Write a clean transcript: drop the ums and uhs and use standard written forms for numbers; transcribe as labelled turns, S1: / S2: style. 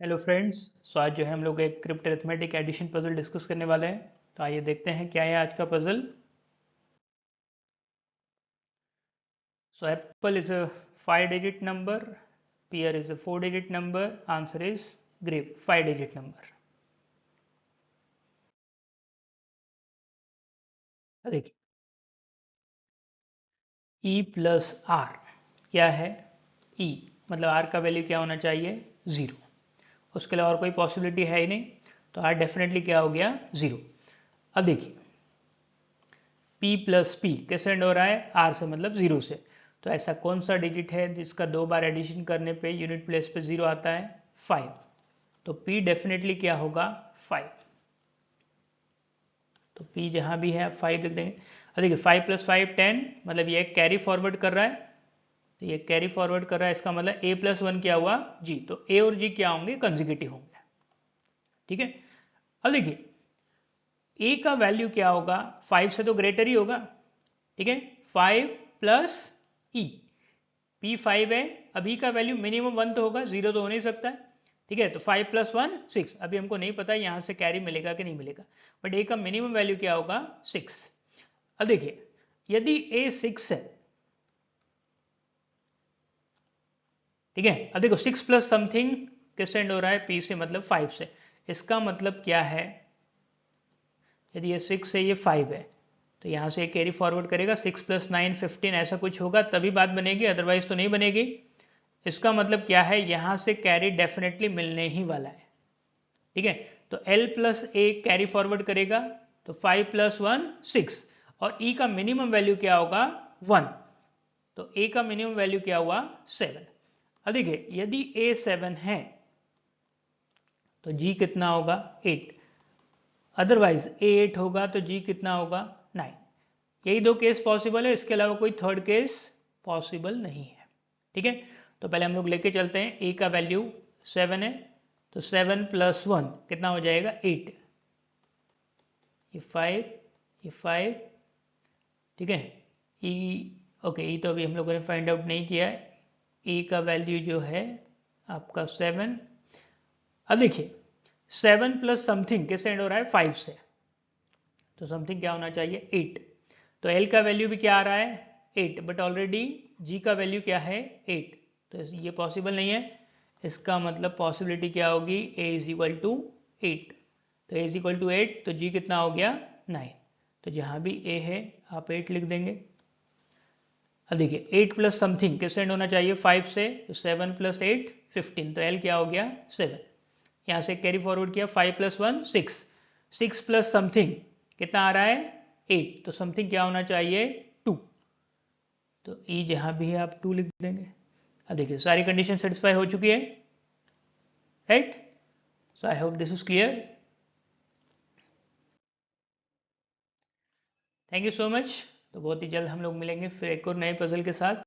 S1: Hello friends. सो आज जो है हम लोग एक cryptarithmetic addition puzzle discuss करने वाले हैं। तो आइए देखते हैं क्या है आज का puzzle. So apple is a 5 digit number, pear is a 4 digit number, answer is grape 5 digit number. देखिए ई प्लस आर क्या है। ई मतलब आर का वैल्यू क्या होना चाहिए, ज़ीरो। उसके लिए और कोई पॉसिबिलिटी है ही नहीं, तो आर डेफिनेटली क्या हो गया, ज़ीरो। अब देखिए P प्लस पी कैसे एंड हो रहा है, आर से मतलब ज़ीरो से। तो ऐसा कौन सा डिजिट है जिसका 2 बार एडिशन करने पे यूनिट प्लेस पे ज़ीरो आता है, 5। तो P डेफिनेटली क्या होगा, 5। तो P जहाँ भी है आप 5 लिख देंगे। अब देखिए 5 प्लस 5 10, मतलब ये कैरी फॉरवर्ड कर रहा है। तो ये कैरी फॉरवर्ड कर रहा है, इसका मतलब A प्लस 1 क्या हुआ, G। तो A और G क्या होंगे, कंजिक्यूटिव होंगे। ठीक है। अब देखिए A का वैल्यू क्या होगा, 5 से तो ग्रेटर ही होगा। ठीक है, 5 प्लस ई, P5 है, अभी का वैल्यू मिनिमम 1 तो होगा, 0 तो हो नहीं सकता है। ठीक है, तो 5 प्लस 1 6। अभी हमको नहीं पता यहाँ से कैरी मिलेगा कि नहीं मिलेगा, बट ए का मिनिमम वैल्यू क्या होगा, 6। अब देखिए यदि ए 6 है, ठीक है। अब देखो 6 प्लस समथिंग किससे एंड हो रहा है, पी से मतलब 5 से। इसका मतलब क्या है, यदि ये 6 है ये 5 है, तो यहाँ से कैरी फॉरवर्ड करेगा, 6 प्लस 9 15, ऐसा कुछ होगा तभी बात बनेगी, अदरवाइज तो नहीं बनेगी। इसका मतलब क्या है, यहाँ से कैरी डेफिनेटली मिलने ही वाला है। ठीक है, तो L प्लस ए कैरी फॉरवर्ड करेगा, तो 5 प्लस 1 6, और E का मिनिमम वैल्यू क्या होगा, 1। तो A का मिनिमम वैल्यू क्या हुआ, 7। अब देखिए यदि A 7 है तो G कितना होगा, 8। अदरवाइज A 8 होगा तो G कितना होगा, 9। यही दो केस पॉसिबल है, इसके अलावा कोई थर्ड केस पॉसिबल नहीं है। ठीक है, तो पहले हम लोग लेके चलते हैं। ए का वैल्यू 7 है, तो 7 प्लस 1 कितना हो जाएगा, 8। ये 5, ये 5। ठीक है, ई, ओके, ई तो अभी हम लोगों ने फाइंड आउट नहीं किया है। ई का वैल्यू जो है आपका 7। अब देखिए 7 प्लस समथिंग किससे एंड हो रहा है, 5 से। तो समथिंग क्या होना चाहिए, 8। तो एल का वैल्यू भी क्या आ रहा है, 8, बट ऑलरेडी जी का वैल्यू क्या है, 8। तो ये पॉसिबल नहीं है। इसका मतलब पॉसिबिलिटी क्या होगी, ए इज इक्वल टू 8। तो ए इज इक्वल टू 8, तो जी कितना हो गया, 9। तो जहाँ भी ए है आप 8 लिख देंगे। अब देखिए 8 प्लस समथिंग किससे एंड होना चाहिए, 5 से। तो 7 प्लस 8 15, तो एल क्या हो गया, 7। यहाँ से कैरी फॉरवर्ड किया, 5 प्लस 1 6, 6 प्लस समथिंग कितना आ रहा है, 8। तो समथिंग क्या होना चाहिए, 2। तो ई जहाँ भी है आप 2 लिख देंगे। अब देखिए सारी कंडीशन सेटिस्फाई हो चुकी है, right. So I hope this is clear. Thank you so much. तो बहुत ही जल्द हम लोग मिलेंगे फिर एक और नए पजल के साथ।